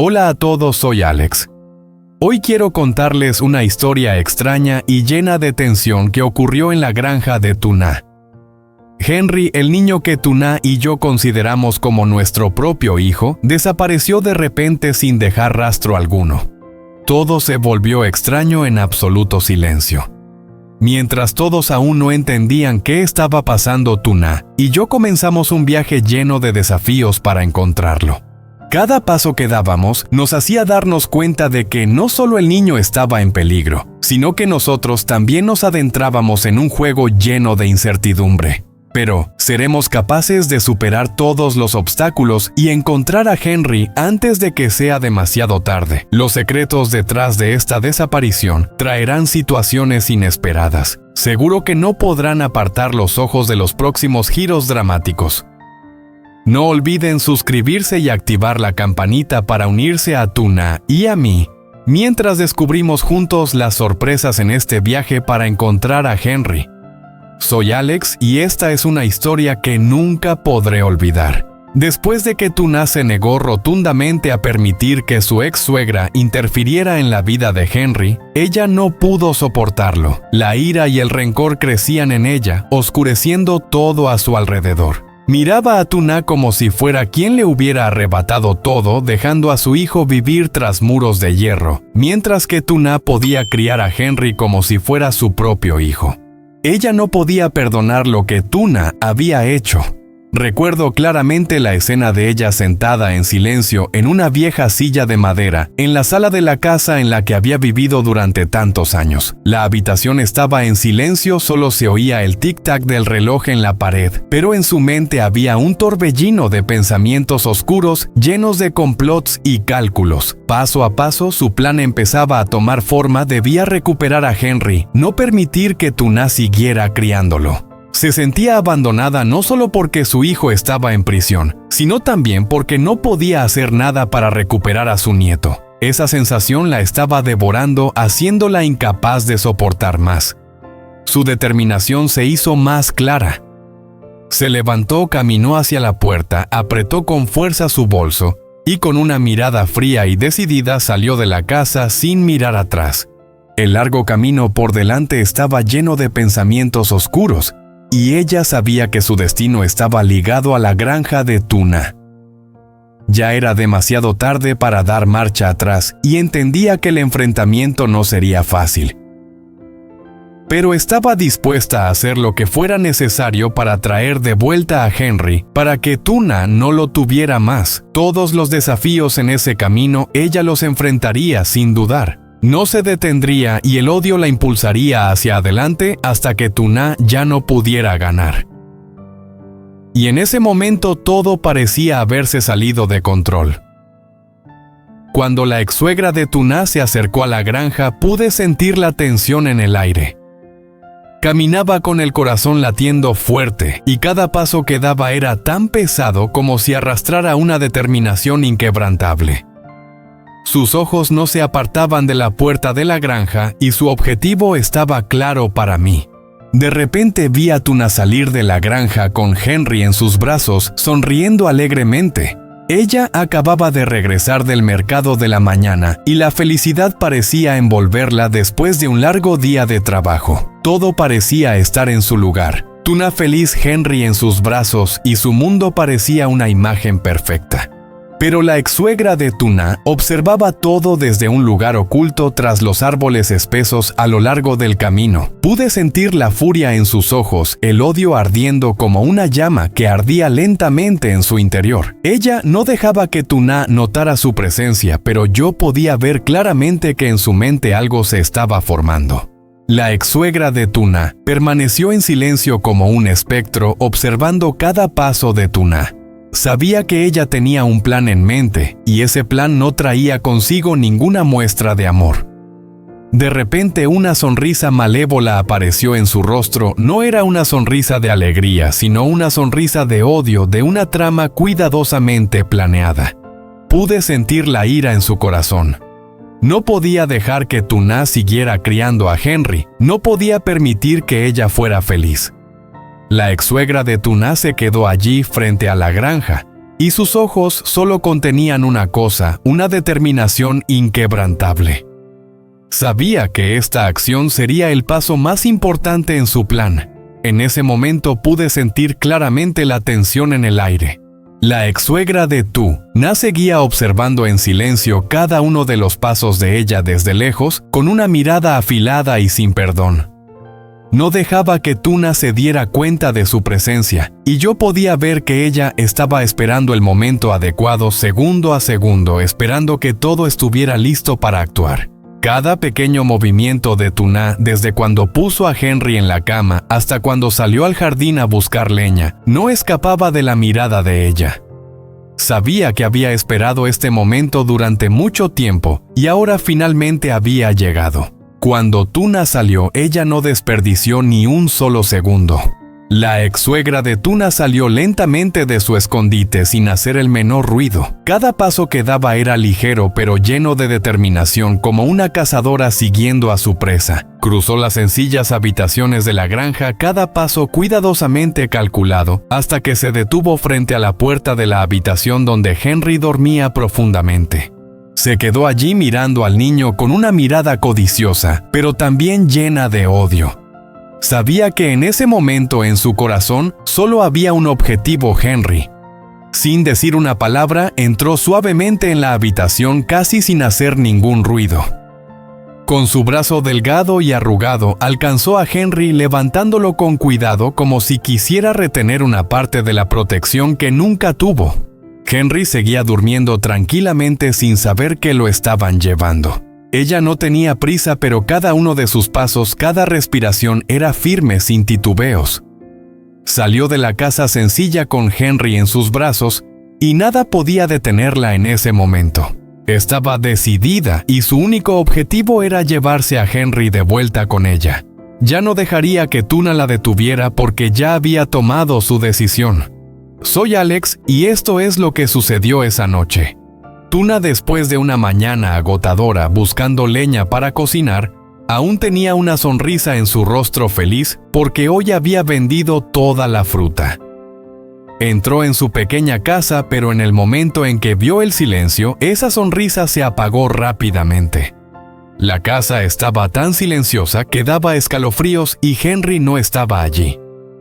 Hola a todos, soy Alex. Hoy quiero contarles una historia extraña y llena de tensión que ocurrió en la granja de Tuna. Henry, el niño que Tuna y yo consideramos como nuestro propio hijo, desapareció de repente sin dejar rastro alguno. Todo se volvió extraño en absoluto silencio. Mientras todos aún no entendían qué estaba pasando, Tuna y yo comenzamos un viaje lleno de desafíos para encontrarlo. Cada paso que dábamos nos hacía darnos cuenta de que no solo el niño estaba en peligro, sino que nosotros también nos adentrábamos en un juego lleno de incertidumbre. Pero, ¿seremos capaces de superar todos los obstáculos y encontrar a Henry antes de que sea demasiado tarde? Los secretos detrás de esta desaparición traerán situaciones inesperadas. Seguro que no podrán apartar los ojos de los próximos giros dramáticos. No olviden suscribirse y activar la campanita para unirse a Tuna y a mí, mientras descubrimos juntos las sorpresas en este viaje para encontrar a Henry. Soy Alex y esta es una historia que nunca podré olvidar. Después de que Tuna se negó rotundamente a permitir que su ex suegra interfiriera en la vida de Henry, ella no pudo soportarlo. La ira y el rencor crecían en ella, oscureciendo todo a su alrededor. Miraba a Tuna como si fuera quien le hubiera arrebatado todo, dejando a su hijo vivir tras muros de hierro, mientras que Tuna podía criar a Henry como si fuera su propio hijo. Ella no podía perdonar lo que Tuna había hecho. Recuerdo claramente la escena de ella sentada en silencio en una vieja silla de madera, en la sala de la casa en la que había vivido durante tantos años. La habitación estaba en silencio, solo se oía el tic-tac del reloj en la pared, pero en su mente había un torbellino de pensamientos oscuros llenos de complots y cálculos. Paso a paso, su plan empezaba a tomar forma. Debía recuperar a Henry, no permitir que Tuna siguiera criándolo. Se sentía abandonada no solo porque su hijo estaba en prisión, sino también porque no podía hacer nada para recuperar a su nieto. Esa sensación la estaba devorando, haciéndola incapaz de soportar más. Su determinación se hizo más clara. Se levantó, caminó hacia la puerta, apretó con fuerza su bolso y con una mirada fría y decidida salió de la casa sin mirar atrás. El largo camino por delante estaba lleno de pensamientos oscuros, y ella sabía que su destino estaba ligado a la granja de Tuna. Ya era demasiado tarde para dar marcha atrás y entendía que el enfrentamiento no sería fácil. Pero estaba dispuesta a hacer lo que fuera necesario para traer de vuelta a Henry, para que Tuna no lo tuviera más. Todos los desafíos en ese camino ella los enfrentaría sin dudar. No se detendría y el odio la impulsaría hacia adelante hasta que Tuna ya no pudiera ganar. Y en ese momento todo parecía haberse salido de control. Cuando la ex-suegra de Tuna se acercó a la granja, pude sentir la tensión en el aire. Caminaba con el corazón latiendo fuerte, y cada paso que daba era tan pesado como si arrastrara una determinación inquebrantable. Sus ojos no se apartaban de la puerta de la granja y su objetivo estaba claro para mí. De repente vi a Tuna salir de la granja con Henry en sus brazos, sonriendo alegremente. Ella acababa de regresar del mercado de la mañana y la felicidad parecía envolverla después de un largo día de trabajo. Todo parecía estar en su lugar. Tuna feliz, Henry en sus brazos y su mundo parecía una imagen perfecta. Pero la ex-suegra de Tuna observaba todo desde un lugar oculto tras los árboles espesos a lo largo del camino. Pude sentir la furia en sus ojos, el odio ardiendo como una llama que ardía lentamente en su interior. Ella no dejaba que Tuna notara su presencia, pero yo podía ver claramente que en su mente algo se estaba formando. La ex-suegra de Tuna permaneció en silencio como un espectro, observando cada paso de Tuna. Sabía que ella tenía un plan en mente, y ese plan no traía consigo ninguna muestra de amor. De repente una sonrisa malévola apareció en su rostro. No era una sonrisa de alegría, sino una sonrisa de odio, de una trama cuidadosamente planeada. Pude sentir la ira en su corazón. No podía dejar que Tuna siguiera criando a Henry, no podía permitir que ella fuera feliz. La ex-suegra de Tuna se quedó allí frente a la granja, y sus ojos solo contenían una cosa, una determinación inquebrantable. Sabía que esta acción sería el paso más importante en su plan. En ese momento pude sentir claramente la tensión en el aire. La ex-suegra de Tu-na seguía observando en silencio cada uno de los pasos de ella desde lejos, con una mirada afilada y sin perdón. No dejaba que Tu-na se diera cuenta de su presencia, y yo podía ver que ella estaba esperando el momento adecuado segundo a segundo, esperando que todo estuviera listo para actuar. Cada pequeño movimiento de Tu-na, desde cuando puso a Henry en la cama hasta cuando salió al jardín a buscar leña, no escapaba de la mirada de ella. Sabía que había esperado este momento durante mucho tiempo y ahora finalmente había llegado. Cuando Tu-na salió, ella no desperdició ni un solo segundo. La ex-suegra de Tu-na salió lentamente de su escondite sin hacer el menor ruido. Cada paso que daba era ligero pero lleno de determinación, como una cazadora siguiendo a su presa. Cruzó las sencillas habitaciones de la granja, cada paso cuidadosamente calculado, hasta que se detuvo frente a la puerta de la habitación donde Henry dormía profundamente. Se quedó allí mirando al niño con una mirada codiciosa, pero también llena de odio. Sabía que en ese momento en su corazón solo había un objetivo: Henry. Sin decir una palabra, entró suavemente en la habitación casi sin hacer ningún ruido. Con su brazo delgado y arrugado, alcanzó a Henry levantándolo con cuidado como si quisiera retener una parte de la protección que nunca tuvo. Henry seguía durmiendo tranquilamente sin saber que lo estaban llevando. Ella no tenía prisa, pero cada uno de sus pasos, cada respiración era firme, sin titubeos. Salió de la casa sencilla con Henry en sus brazos y nada podía detenerla en ese momento. Estaba decidida y su único objetivo era llevarse a Henry de vuelta con ella. Ya no dejaría que Tu-na la detuviera porque ya había tomado su decisión. Soy Alex y esto es lo que sucedió esa noche. Tu-na, después de una mañana agotadora buscando leña para cocinar, aún tenía una sonrisa en su rostro feliz porque hoy había vendido toda la fruta. Entró en su pequeña casa, pero en el momento en que vio el silencio, esa sonrisa se apagó rápidamente. La casa estaba tan silenciosa que daba escalofríos y Henry no estaba allí.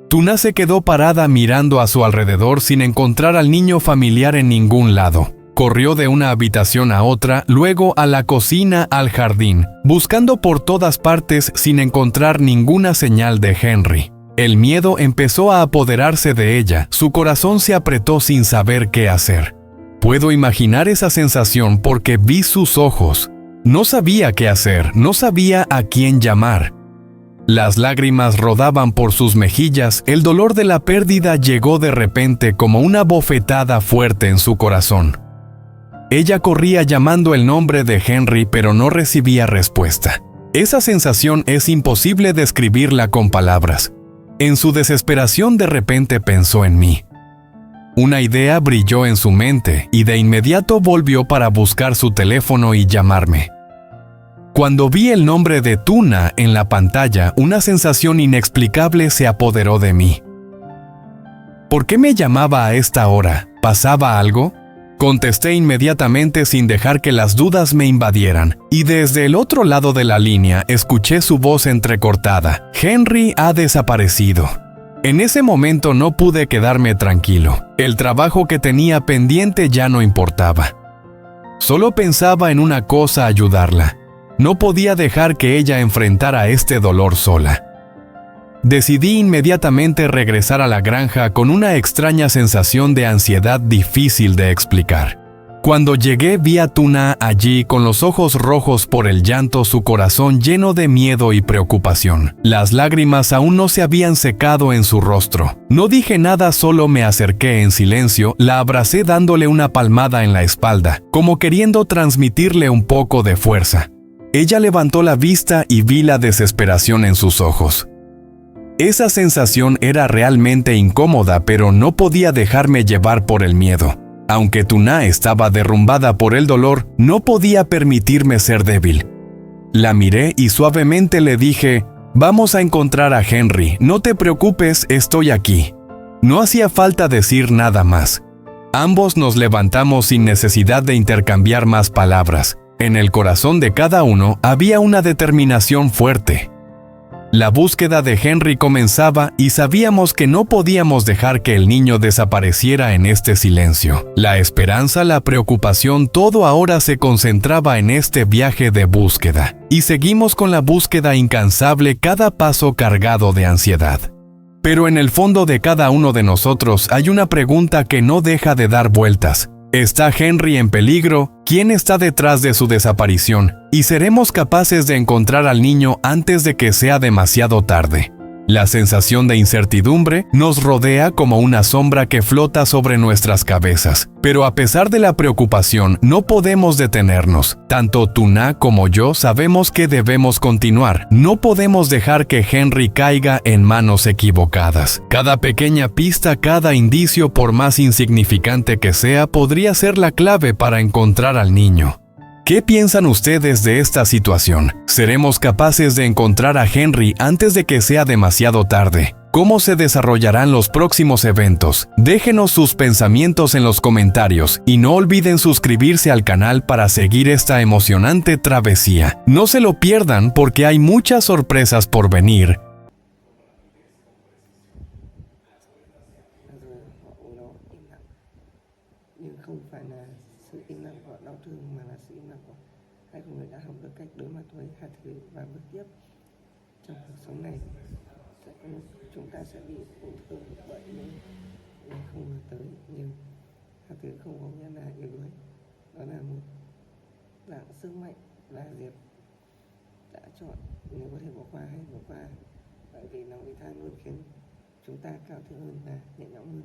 Tu-na se quedó parada mirando a su alrededor sin encontrar al niño familiar en ningún lado. Corrió de una habitación a otra, luego a la cocina, al jardín, buscando por todas partes sin encontrar ninguna señal de Henry. El miedo empezó a apoderarse de ella, su corazón se apretó sin saber qué hacer. Puedo imaginar esa sensación porque vi sus ojos. No sabía qué hacer, no sabía a quién llamar. Las lágrimas rodaban por sus mejillas, el dolor de la pérdida llegó de repente como una bofetada fuerte en su corazón. Ella corría llamando el nombre de Henry, pero no recibía respuesta. Esa sensación es imposible describirla con palabras. En su desesperación de repente pensó en mí. Una idea brilló en su mente y de inmediato volvió para buscar su teléfono y llamarme. Cuando vi el nombre de Tu-na en la pantalla, una sensación inexplicable se apoderó de mí. ¿Por qué me llamaba a esta hora? ¿Pasaba algo? Contesté inmediatamente sin dejar que las dudas me invadieran, y desde el otro lado de la línea escuché su voz entrecortada. Henry ha desaparecido. En ese momento no pude quedarme tranquilo. El trabajo que tenía pendiente ya no importaba. Solo pensaba en una cosa: ayudarla. No podía dejar que ella enfrentara este dolor sola. Decidí inmediatamente regresar a la granja con una extraña sensación de ansiedad difícil de explicar. Cuando llegué vi a Tu-na allí con los ojos rojos por el llanto, su corazón lleno de miedo y preocupación. Las lágrimas aún no se habían secado en su rostro. No dije nada, solo me acerqué en silencio, la abracé dándole una palmada en la espalda, como queriendo transmitirle un poco de fuerza. Ella levantó la vista y vi la desesperación en sus ojos. Esa sensación era realmente incómoda, pero no podía dejarme llevar por el miedo. Aunque Tu-na estaba derrumbada por el dolor, no podía permitirme ser débil. La miré y suavemente le dije: «Vamos a encontrar a Henry, no te preocupes, estoy aquí». No hacía falta decir nada más. Ambos nos levantamos sin necesidad de intercambiar más palabras. En el corazón de cada uno había una determinación fuerte. La búsqueda de Henry comenzaba y sabíamos que no podíamos dejar que el niño desapareciera en este silencio. La esperanza, la preocupación, todo ahora se concentraba en este viaje de búsqueda. Y seguimos con la búsqueda incansable, cada paso cargado de ansiedad. Pero en el fondo de cada uno de nosotros hay una pregunta que no deja de dar vueltas. ¿Está Henry en peligro? ¿Quién está detrás de su desaparición? ¿Y seremos capaces de encontrar al niño antes de que sea demasiado tarde? La sensación de incertidumbre nos rodea como una sombra que flota sobre nuestras cabezas. Pero a pesar de la preocupación, no podemos detenernos. Tanto Tuna como yo sabemos que debemos continuar. No podemos dejar que Henry caiga en manos equivocadas. Cada pequeña pista, cada indicio, por más insignificante que sea, podría ser la clave para encontrar al niño. ¿Qué piensan ustedes de esta situación? ¿Seremos capaces de encontrar a Henry antes de que sea demasiado tarde? ¿Cómo se desarrollarán los próximos eventos? Déjenos sus pensamientos en los comentarios y no olviden suscribirse al canal para seguir esta emocionante travesía. No se lo pierdan porque hay muchas sorpresas por venir. Nhưng không phải là sự im lặng của đau thương mà là sự im lặng của hai con người đã học được cách đối mặt với hai thứ và bước tiếp trong cuộc sống này. Sẽ có lúc chúng ta sẽ bị tổn thương bởi những không ngờ tới, nhưng hai thứ không có nghĩa là yếu đuối. Đó là một dạng sức mạnh và Diệp đã chọn nếu có thể bỏ qua hãy bỏ qua, bởi vì lòng vị tha luôn khiến chúng ta cao thượng hơn và nhẹ nhõm hơn.